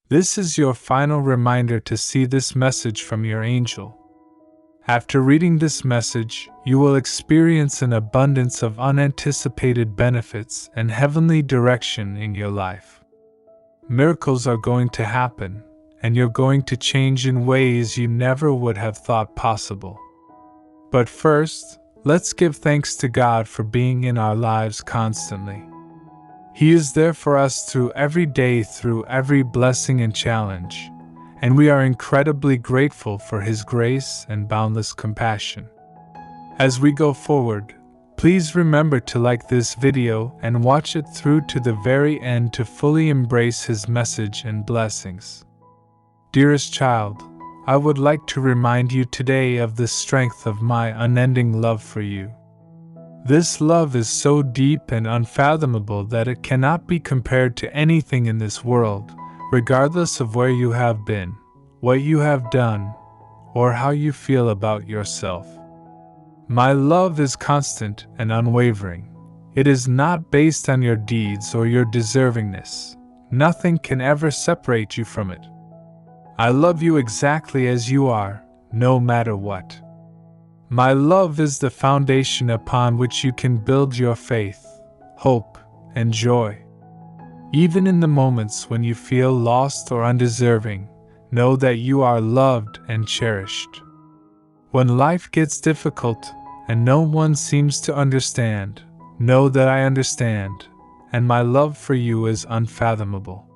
This is your final reminder to see this message from your angel. After reading this message, you will experience an abundance of unanticipated benefits and heavenly direction in your life. Miracles are going to happen, and you're going to change in ways you never would have thought possible. But first, let's give thanks to God for being in our lives constantly. He is there for us through every day, through every blessing and challenge, and we are incredibly grateful for His grace and boundless compassion. As we go forward, please remember to like this video and watch it through to the very end to fully embrace His message and blessings. Dearest child, I would like to remind you today of the strength of my unending love for you. This love is so deep and unfathomable that it cannot be compared to anything in this world, regardless of where you have been, what you have done, or how you feel about yourself. My love is constant and unwavering. It is not based on your deeds or your deservingness. Nothing can ever separate you from it. I love you exactly as you are, no matter what. My love is the foundation upon which you can build your faith, hope, and joy. Even in the moments when you feel lost or undeserving, know that you are loved and cherished. When life gets difficult and no one seems to understand, know that I understand, and my love for you is unfathomable.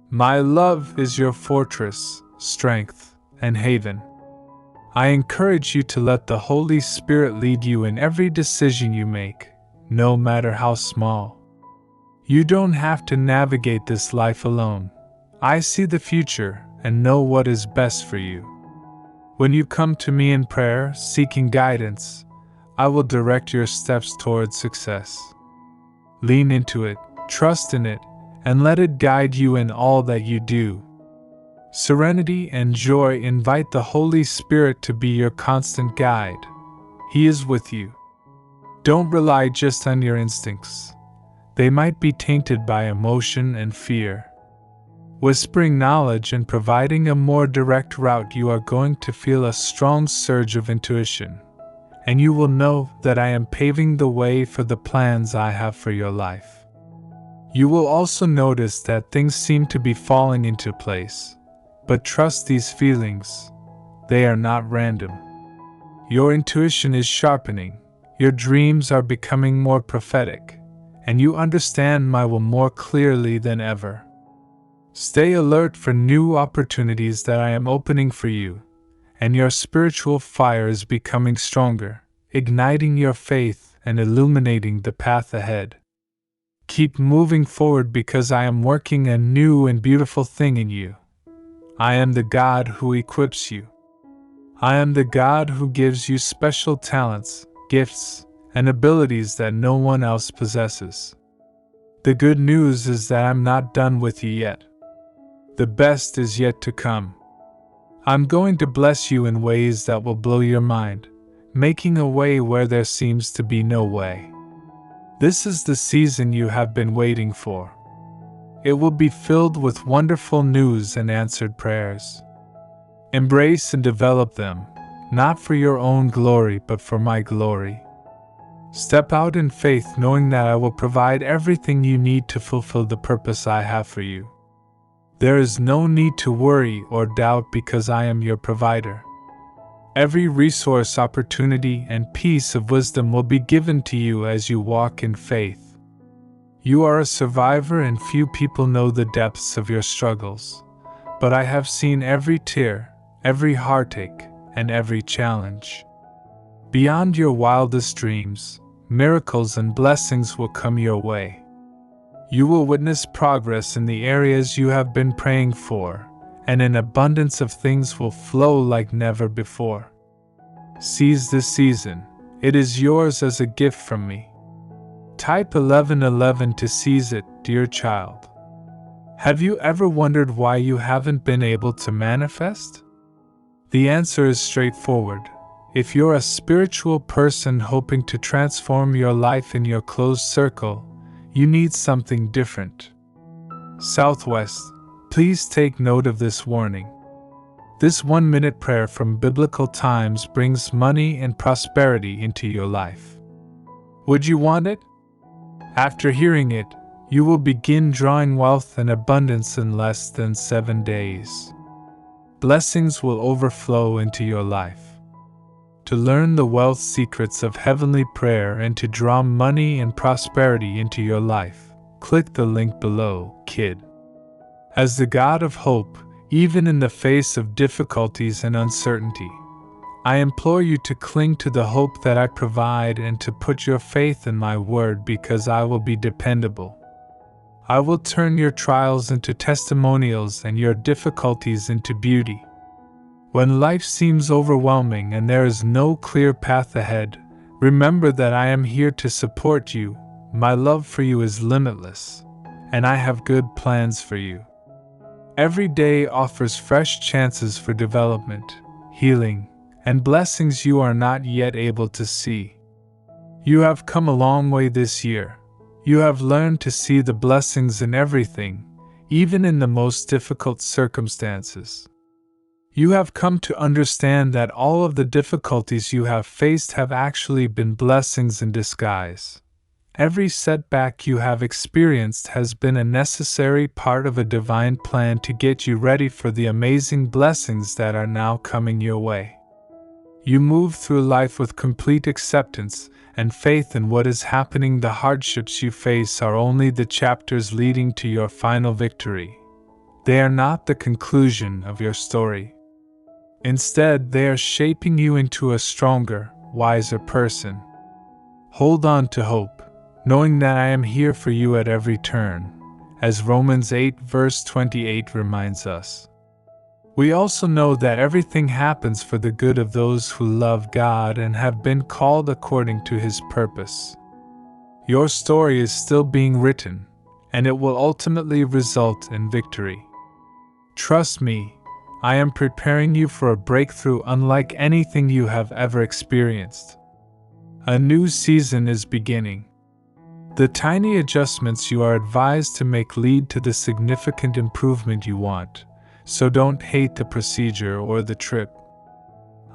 My love is your fortress, strength, and haven. I encourage you to let the Holy Spirit lead you in every decision you make, no matter how small. You don't have to navigate this life alone. I see the future and know what is best for you. When you come to me in prayer, seeking guidance, I will direct your steps towards success. Lean into it, trust in it, and let it guide you in all that you do. Serenity and joy invite the Holy Spirit to be your constant guide. He is with you. Don't rely just on your instincts. They might be tainted by emotion and fear. Whispering knowledge and providing a more direct route, you are going to feel a strong surge of intuition, and you will know that I am paving the way for the plans I have for your life. You will also notice that things seem to be falling into place, but trust these feelings. They are not random. Your intuition is sharpening, your dreams are becoming more prophetic, and you understand my will more clearly than ever. Stay alert for new opportunities that I am opening for you, and your spiritual fire is becoming stronger, igniting your faith and illuminating the path ahead. Keep moving forward because I am working a new and beautiful thing in you. I am the God who equips you. I am the God who gives you special talents, gifts, and abilities that no one else possesses. The good news is that I'm not done with you yet. The best is yet to come. I'm going to bless you in ways that will blow your mind, making a way where there seems to be no way. This is the season you have been waiting for. It will be filled with wonderful news and answered prayers. Embrace and develop them, not for your own glory but for my glory. Step out in faith knowing that I will provide everything you need to fulfill the purpose I have for you. There is no need to worry or doubt because I am your provider. Every resource, opportunity, and piece of wisdom will be given to you as you walk in faith. You are a survivor and few people know the depths of your struggles, but I have seen every tear, every heartache, and every challenge. Beyond your wildest dreams, miracles and blessings will come your way. You will witness progress in the areas you have been praying for, and an abundance of things will flow like never before. Seize this season. It is yours as a gift from me. Type 1111 to seize it, dear child. Have you ever wondered why you haven't been able to manifest? The answer is straightforward. If you're a spiritual person hoping to transform your life in your closed circle, you need something different. Southwest, Please take note of this warning. This 1-minute prayer from biblical times brings money and prosperity into your life. Would you want it? After hearing it, you will begin drawing wealth and abundance in less than 7 days. Blessings will overflow into your life. To learn the wealth secrets of heavenly prayer and to draw money and prosperity into your life, click the link below, kid. As the God of hope, even in the face of difficulties and uncertainty, I implore you to cling to the hope that I provide and to put your faith in my word, because I will be dependable. I will turn your trials into testimonials and your difficulties into beauty. When life seems overwhelming and there is no clear path ahead, remember that I am here to support you. My love for you is limitless, and I have good plans for you. Every day offers fresh chances for development, healing, and blessings you are not yet able to see. You have come a long way this year. You have learned to see the blessings in everything, even in the most difficult circumstances. You have come to understand that all of the difficulties you have faced have actually been blessings in disguise. Every setback you have experienced has been a necessary part of a divine plan to get you ready for the amazing blessings that are now coming your way. You move through life with complete acceptance and faith in what is happening. The hardships you face are only the chapters leading to your final victory. They are not the conclusion of your story. Instead, they are shaping you into a stronger, wiser person. Hold on to hope, knowing that I am here for you at every turn, as Romans 8 verse 28 reminds us. We also know that everything happens for the good of those who love God and have been called according to His purpose. Your story is still being written, and it will ultimately result in victory. Trust me, I am preparing you for a breakthrough unlike anything you have ever experienced. A new season is beginning. The tiny adjustments you are advised to make lead to the significant improvement you want, so don't hate the procedure or the trip.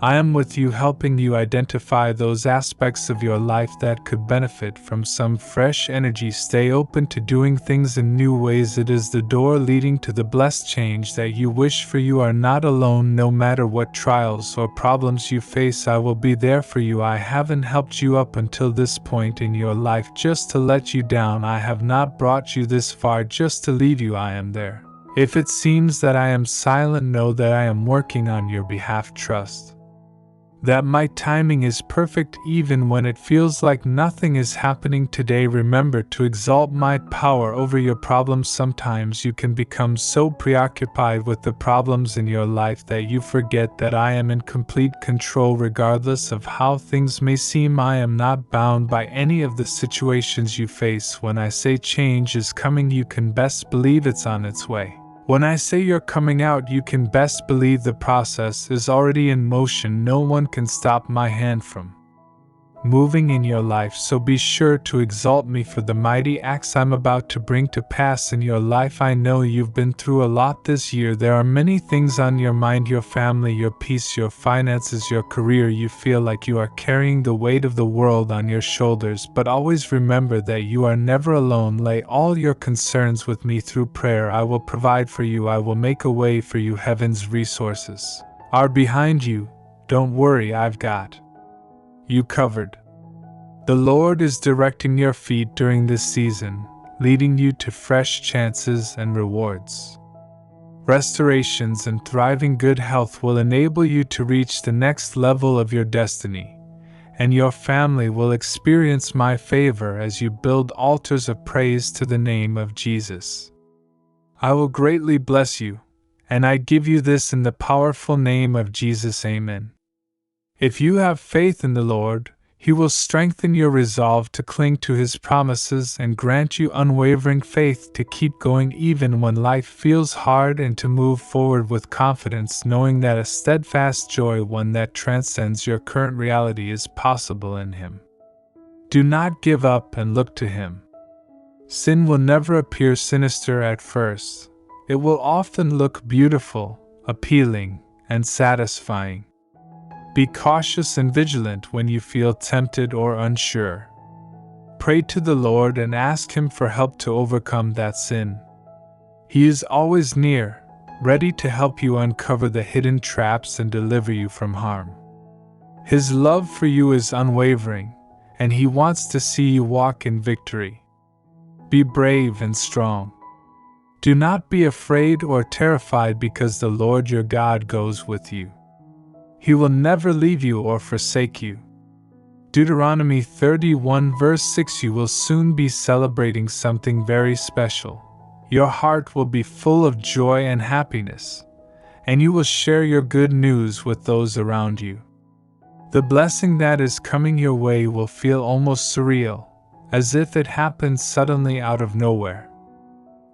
I am with you, helping you identify those aspects of your life that could benefit from some fresh energy. Stay open to doing things in new ways. It is the door leading to the blessed change that you wish for. You are not alone. No matter what trials or problems you face, I will be there for you. I haven't helped you up until this point in your life just to let you down. I have not brought you this far just to leave you. I am there. If it seems that I am silent, know that I am working on your behalf. Trust that my timing is perfect even when it feels like nothing is happening today. Remember to exalt my power over your problems. Sometimes you can become so preoccupied with the problems in your life that you forget that I am in complete control. Regardless of how things may seem, I am not bound by any of the situations you face. When I say change is coming, you can best believe it's on its way. When I say you're coming out, you can best believe the process is already in motion. No one can stop my hand from moving in your life, so be sure to exalt me for the mighty acts I'm about to bring to pass in your life. I know you've been through a lot this year. There are many things on your mind: your family, your peace, your finances, your career. You feel like you are carrying the weight of the world on your shoulders, but always remember that you are never alone. Lay all your concerns with me through prayer. I will provide for you. I will make a way for you. Heaven's resources are behind you. Don't worry, I've got you covered. The Lord is directing your feet during this season, leading you to fresh chances and rewards. Restorations and thriving good health will enable you to reach the next level of your destiny, and your family will experience my favor as you build altars of praise to the name of Jesus. I will greatly bless you, and I give you this in the powerful name of Jesus. Amen. If you have faith in the Lord, He will strengthen your resolve to cling to His promises and grant you unwavering faith to keep going even when life feels hard, and to move forward with confidence, knowing that a steadfast joy, one that transcends your current reality, is possible in Him. Do not give up and look to Him. Sin will never appear sinister at first, It will often look beautiful, appealing, and satisfying. Be cautious and vigilant when you feel tempted or unsure. Pray to the Lord and ask Him for help to overcome that sin. He is always near, ready to help you uncover the hidden traps and deliver you from harm. His love for you is unwavering, and He wants to see you walk in victory. Be brave and strong. Do not be afraid or terrified because the Lord your God goes with you. He will never leave you or forsake you. Deuteronomy 31 verse 6. You will soon be celebrating something very special. Your heart will be full of joy and happiness, and you will share your good news with those around you. The blessing that is coming your way will feel almost surreal, as if it happened suddenly out of nowhere.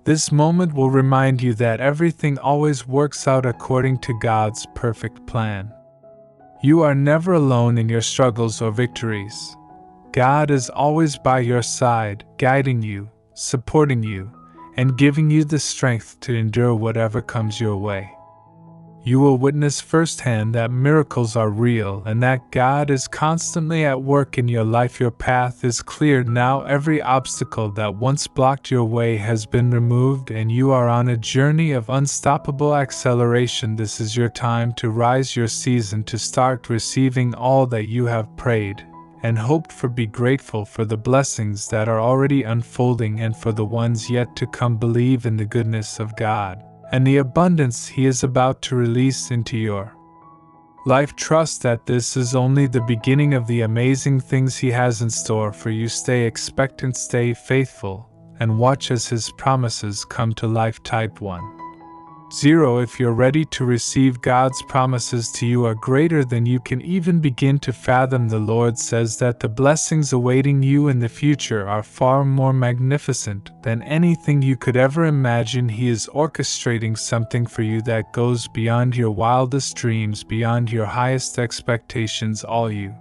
This moment will remind you that everything always works out according to God's perfect plan. You are never alone in your struggles or victories. God is always by your side, guiding you, supporting you, and giving you the strength to endure whatever comes your way. You will witness firsthand that miracles are real and that God is constantly at work in your life. Your path is clear now. Every obstacle that once blocked your way has been removed, and you are on a journey of unstoppable acceleration. This is your time to rise, your season to start receiving all that you have prayed and hoped for. Be grateful for the blessings that are already unfolding and for the ones yet to come. Believe in the goodness of God and the abundance He is about to release into your life. Trust that this is only the beginning of the amazing things He has in store for you. Stay expectant, stay faithful, and watch as His promises come to life. Type 1. 0. If you're ready to receive, God's promises to you are greater than you can even begin to fathom. The Lord says that the blessings awaiting you in the future are far more magnificent than anything you could ever imagine. He is orchestrating something for you that goes beyond your wildest dreams, beyond your highest expectations. All you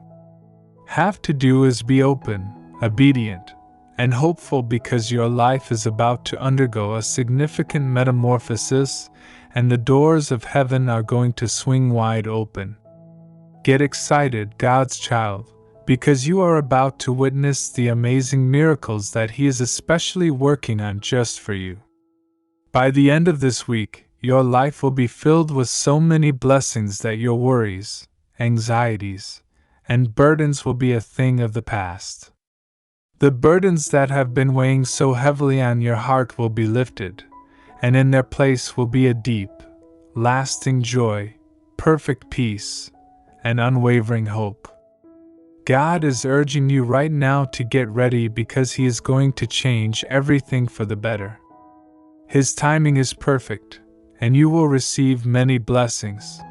have to do is be open, obedient, and hopeful, because your life is about to undergo a significant metamorphosis, and the doors of heaven are going to swing wide open. Get excited, God's child, because you are about to witness the amazing miracles that He is especially working on just for you. By the end of this week, your life will be filled with so many blessings that your worries, anxieties, and burdens will be a thing of the past. The burdens that have been weighing so heavily on your heart will be lifted, and in their place will be a deep, lasting joy, perfect peace, and unwavering hope. God is urging you right now to get ready, because He is going to change everything for the better. His timing is perfect, and you will receive many blessings.